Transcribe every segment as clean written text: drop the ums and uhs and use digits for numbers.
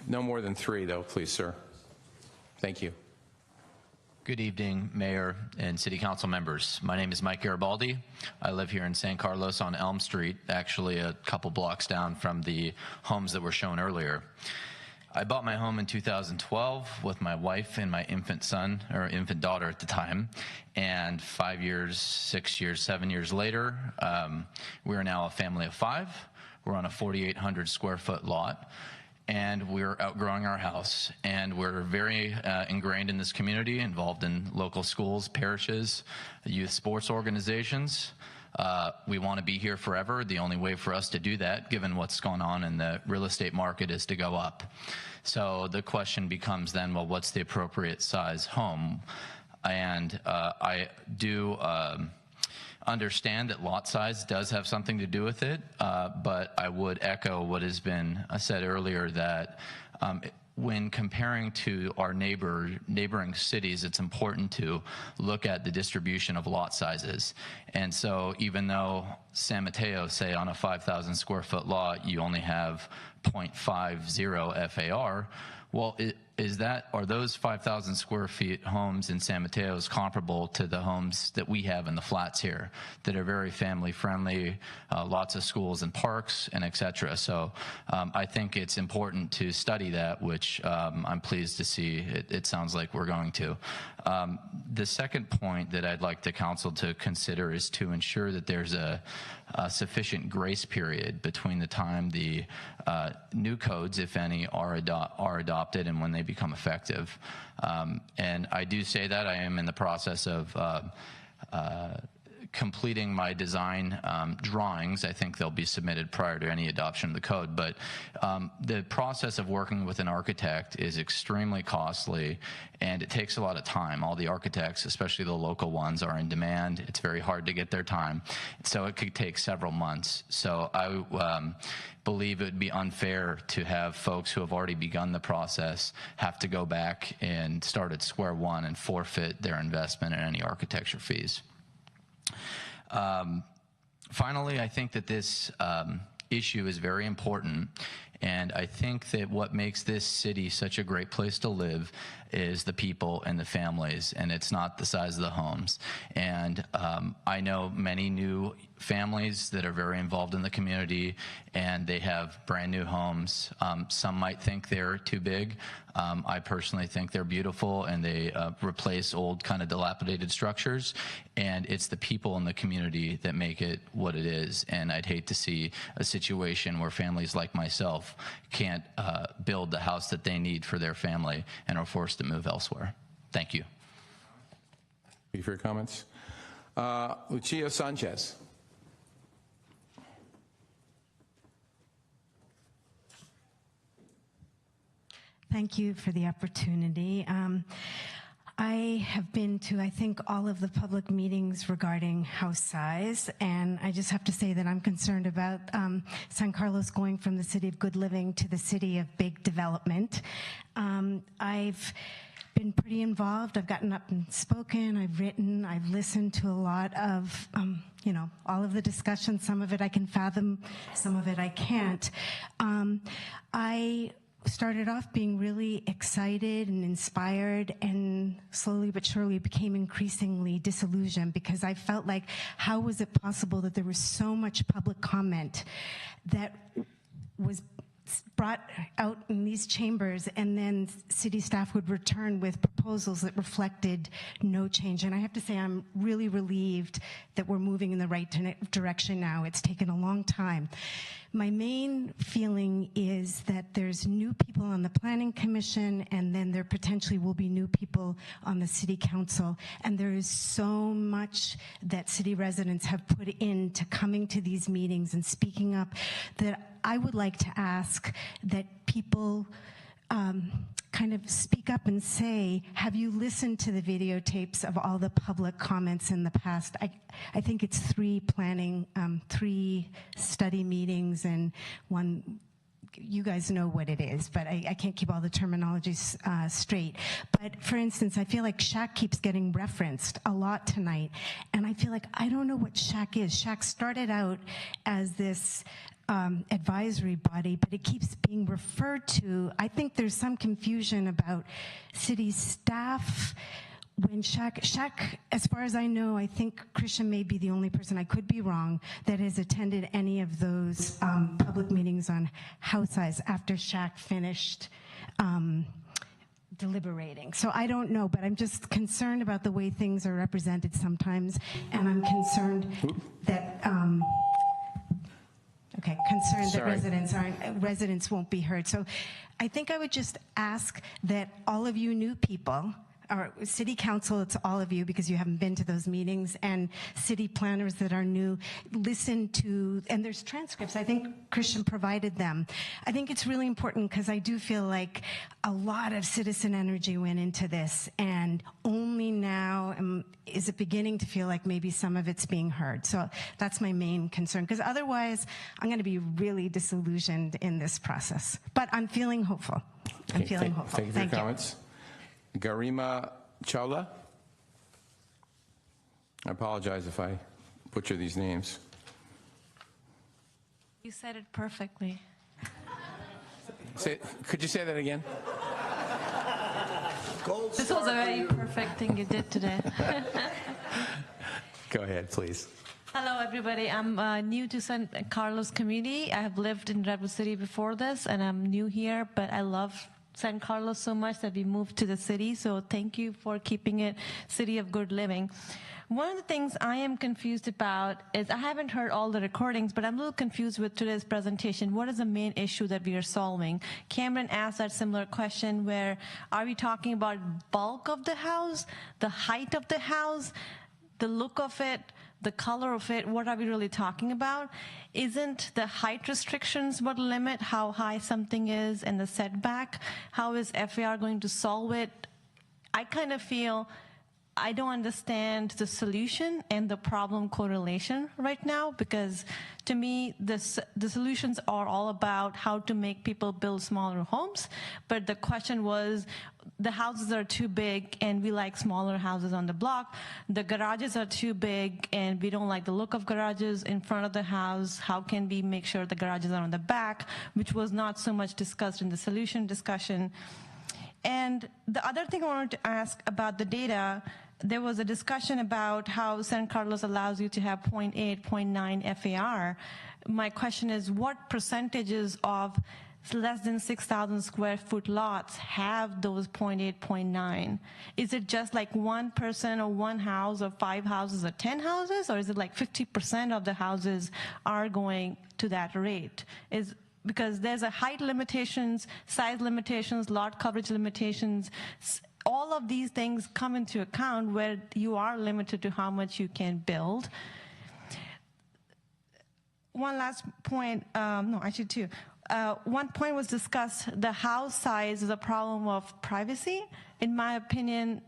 No more than 3, though, please, sir. Thank you. Good evening, Mayor and City Council members. My name is Mike Garibaldi. I live here in San Carlos on Elm Street, actually a couple blocks down from the homes that were shown earlier. I bought my home in 2012 with my wife and my infant son, or infant daughter at the time, and 5 years, 6 years, 7 years later, we are now a family of 5. We're on a 4,800 square foot lot, and we're outgrowing our house, and we're very ingrained in this community, involved in local schools, parishes, youth sports organizations. We want to be here forever. The only way for us to do that, given what's going on in the real estate market, is to go up. So the question becomes then, well, what's the appropriate size home? And I do understand that lot size does have something to do with it, but I would echo what has been said earlier, that when comparing to our neighboring cities, it's important to look at the distribution of lot sizes. And so even though San Mateo, say on a 5,000 square foot lot, you only have 0.50 FAR, well, are those 5,000 square feet homes in San Mateo comparable to the homes that we have in the flats here that are very family friendly, lots of schools and parks and et cetera? So I think it's important to study that, which I'm pleased to see it sounds like we're going to. The second point that I'd like the council to consider is to ensure that there's a sufficient grace period between the time the new codes, if any, are adopted and when they become effective. And I do say that I am in the process of completing my design drawings. I think they'll be submitted prior to any adoption of the code, but the process of working with an architect is extremely costly, and it takes a lot of time. All the architects, especially the local ones, are in demand. It's very hard to get their time, so it could take several months. So I believe it would be unfair to have folks who have already begun the process have to go back and start at square one and forfeit their investment in any architecture fees. Finally, I think that this issue is very important, and I think that what makes this city such a great place to live is the people and the families, and it's not the size of the homes. And I know many new families that are very involved in the community, and they have brand new homes. Some might think they're too big. I personally think they're beautiful, and they replace old kind of dilapidated structures, and it's the people in the community that make it what it is. And I'd hate to see a situation where families like myself can't build the house that they need for their family and are forced to move elsewhere. Thank you. Thank you for your comments. Lucia Sanchez. Thank you for the opportunity. I have been to, I think, all of the public meetings regarding house size, and I just have to say that I'm concerned about San Carlos going from the city of good living to the city of big development. I've been pretty involved. I've gotten up and spoken, I've written, I've listened to a lot of, you know, all of the discussion. Some of it I can fathom, some of it I can't. I started off being really excited and inspired, and slowly but surely became increasingly disillusioned, because I felt like, how was it possible that there was so much public comment that was brought out in these chambers, and then city staff would return with proposals that reflected no change? And I have to say, I'm really relieved that we're moving in the right direction now. It's taken a long time. My main feeling is that there's new people on the Planning Commission, and then there potentially will be new people on the City Council. And there is so much that city residents have put into coming to these meetings and speaking up, that I would like to ask that people kind of speak up and say, have you listened to the videotapes of all the public comments in the past? I think it's 3 study meetings and 1, you guys know what it is, but I can't keep all the terminologies straight. But for instance, I feel like SHAC keeps getting referenced a lot tonight, and I feel like I don't know what SHAC is. SHAC started out as this advisory body, but it keeps being referred to. I think there's some confusion about city staff. When Shaq, as far as I know, I think Christian may be the only person, I could be wrong, that has attended any of those public meetings on house size after Shaq finished deliberating. So I don't know, but I'm just concerned about the way things are represented sometimes, and I'm concerned that residents won't be heard. So I think I would just ask that all of you new people, or city council, it's all of you because you haven't been to those meetings, and city planners that are new, listen to, and there's transcripts. I think Christian provided them. I think it's really important because I do feel like a lot of citizen energy went into this, and only now is it beginning to feel like maybe some of it's being heard. So that's my main concern, because otherwise I'm going to be really disillusioned in this process. But I'm feeling hopeful. I'm feeling hopeful. Thank you for your comments. Garima Chawla. I apologize if I butcher these names. You said it perfectly. Could you say that again? This was a very perfect thing you did today. Go ahead, please. Hello, everybody. I'm new to San Carlos community. I have lived in Redwood City before this, and I'm new here, but I love San Carlos so much that we moved to the city, so thank you for keeping it city of good living. One of the things I am confused about is, I haven't heard all the recordings, but I'm a little confused with today's presentation. What is the main issue that we are solving? Cameron asked that similar question, where are we talking about bulk of the house, the height of the house, the look of it, the color of it? What are we really talking about? Isn't the height restrictions what limit how high something is and the setback? How is FAR going to solve it? I kind of feel I don't understand the solution and the problem correlation right now, because to me, the solutions are all about how to make people build smaller homes. But the question was, the houses are too big and we like smaller houses on the block. The garages are too big and we don't like the look of garages in front of the house. How can we make sure the garages are on the back, which was not so much discussed in the solution discussion. And the other thing I wanted to ask about the data, there was a discussion about how San Carlos allows you to have 0.8, 0.9 FAR. My question is, what percentages of less than 6,000 square foot lots have those 0.8, 0.9? Is it just like one person or one house or 5 houses or 10 houses? Or is it like 50% of the houses are going to that rate? Because there's a height limitations, size limitations, lot coverage limitations. All of these things come into account where you are limited to how much you can build. One last point, no, actually two. One point was discussed, the house size is a problem of privacy. In my opinion,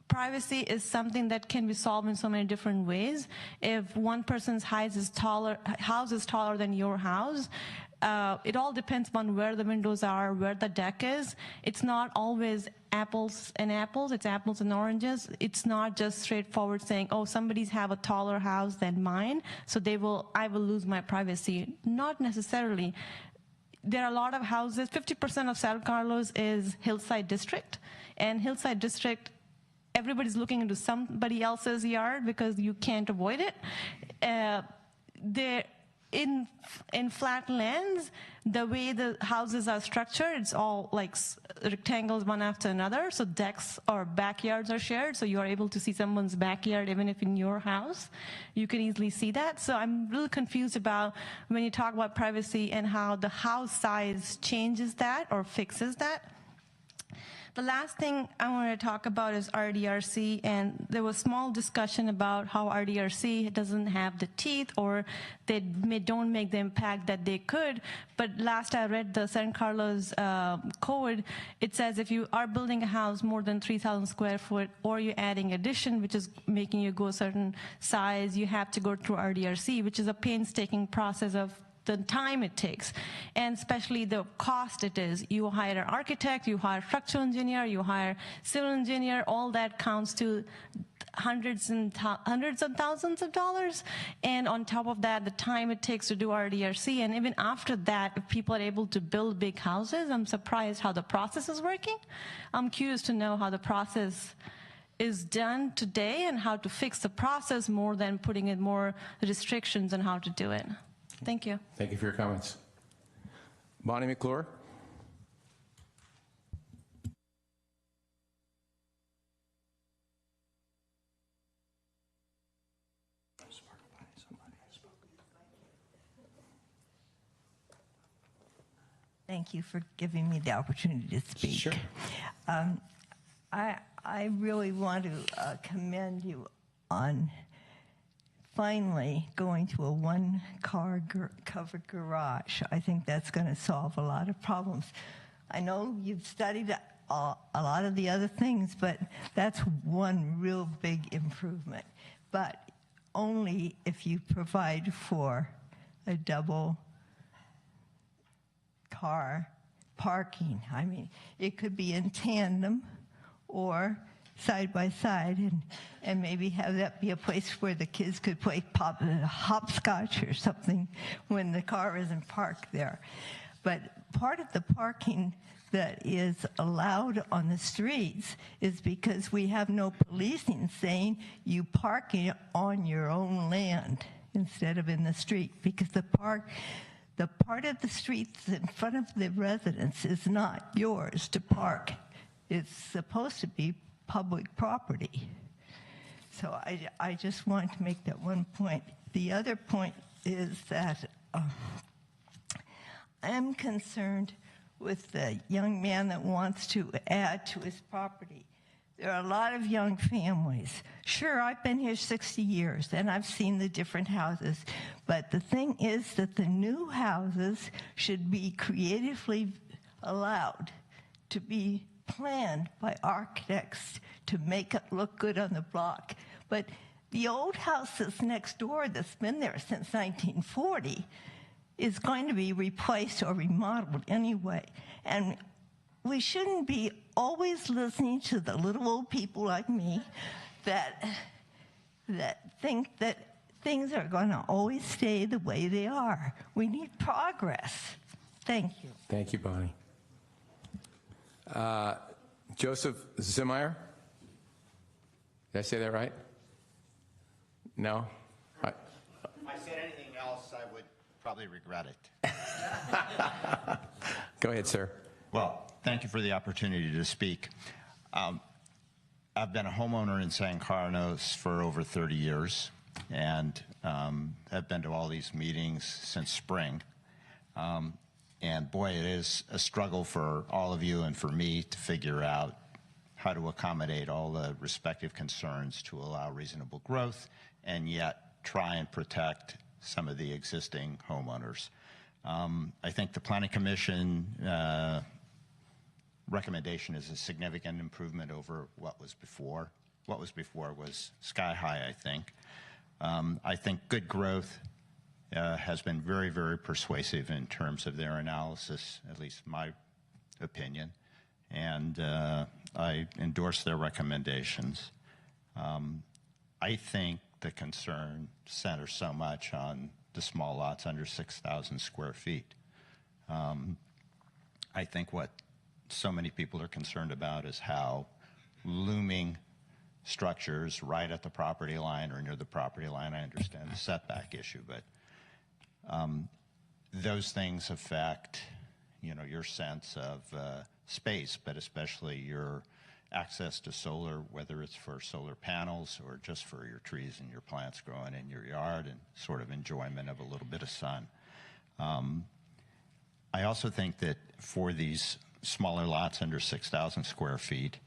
privacy is something that can be solved in so many different ways. If one person's house is taller than your house, it all depends on where the windows are, where the deck is. It's not always apples and apples, it's apples and oranges. It's not just straightforward saying, oh, somebody's have a taller house than mine, so I will lose my privacy. Not necessarily. There are a lot of houses, 50% of San Carlos is Hillside District, and Hillside District, everybody's looking into somebody else's yard because you can't avoid it. In flat lands, the way the houses are structured, it's all like rectangles one after another, so decks or backyards are shared, so you are able to see someone's backyard even if in your house. You can easily see that. So I'm really confused about when you talk about privacy and how the house size changes that or fixes that. The last thing I want to talk about is RDRC, and there was small discussion about how RDRC doesn't have the teeth, or they don't make the impact that they could. But last I read the San Carlos code, it says if you are building a house more than 3,000 square foot, or you're adding addition, which is making you go a certain size, you have to go through RDRC, which is a painstaking process of the time it takes, and especially the cost it is. You hire an architect, you hire a structural engineer, you hire civil engineer, all that counts to hundreds of thousands of dollars. And on top of that, the time it takes to do RDRC. And even after that, if people are able to build big houses, I'm surprised how the process is working. I'm curious to know how the process is done today and how to fix the process more than putting in more restrictions on how to do it. Thank you. Thank you for your comments. Bonnie McClure? Thank you for giving me the opportunity to speak. Sure. I really want to commend you on finally going to a one-car covered garage. I think that's going to solve a lot of problems. I know you've studied a lot of the other things, but that's one real big improvement. But only if you provide for a double car parking. I mean, it could be in tandem or side by side, and maybe have that be a place where the kids could play hopscotch or something when the car isn't parked there. But part of the parking that is allowed on the streets is because we have no policing saying you park on your own land instead of in the street, because the part of the street that's in front of the residence is not yours to park. It's supposed to be public property. So I just wanted to make that one point. The other point is that I'm concerned with the young man that wants to add to his property. There are a lot of young families. Sure, I've been here 60 years, and I've seen the different houses. But the thing is that the new houses should be creatively allowed to be planned by architects to make it look good on the block. But the old house that's next door that's been there since 1940 is going to be replaced or remodeled anyway. And we shouldn't be always listening to the little old people like me that think that things are going to always stay the way they are. We need progress. Thank you. Thank you, Bonnie. Joseph Zimmeyer? Did I say that right? No? If I said anything else, I would probably regret it. Go ahead, sir. Well, thank you for the opportunity to speak. I've been a homeowner in San Carlos for over 30 years and have been to all these meetings since spring. And boy, it is a struggle for all of you and for me to figure out how to accommodate all the respective concerns to allow reasonable growth and yet try and protect some of the existing homeowners. I think the Planning Commission recommendation is a significant improvement over what was before. What was before was sky high, I think. I think Good Growth has been very, very persuasive in terms of their analysis, at least my opinion, and I endorse their recommendations. I think the concern centers so much on the small lots under 6,000 square feet. I think what so many people are concerned about is how looming structures right at the property line or near the property line, I understand the setback issue, but those things affect, your sense of space, but especially your access to solar, whether it's for solar panels or just for your trees and your plants growing in your yard and sort of enjoyment of a little bit of sun. I also think that for these smaller lots under 6,000 square feet,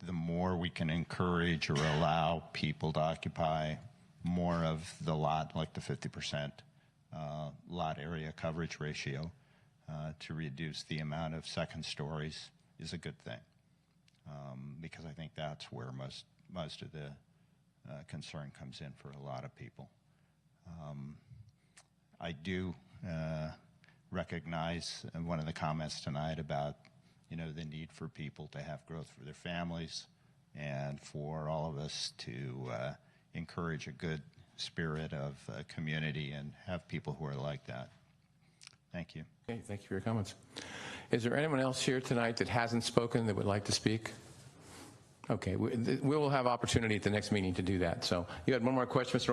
the more we can encourage or allow people to occupy more of the lot, like the 50% lot area coverage ratio, to reduce the amount of second stories is a good thing, because I think that's where most of the concern comes in for a lot of people. I do recognize one of the comments tonight about, the need for people to have growth for their families and for all of us to encourage a good spirit of community and have people who are like that. Thank you. Okay, thank you for your comments. Is there anyone else here tonight that hasn't spoken that would like to speak? Okay, we will have opportunity at the next meeting to do that. So you had one more question, Mr.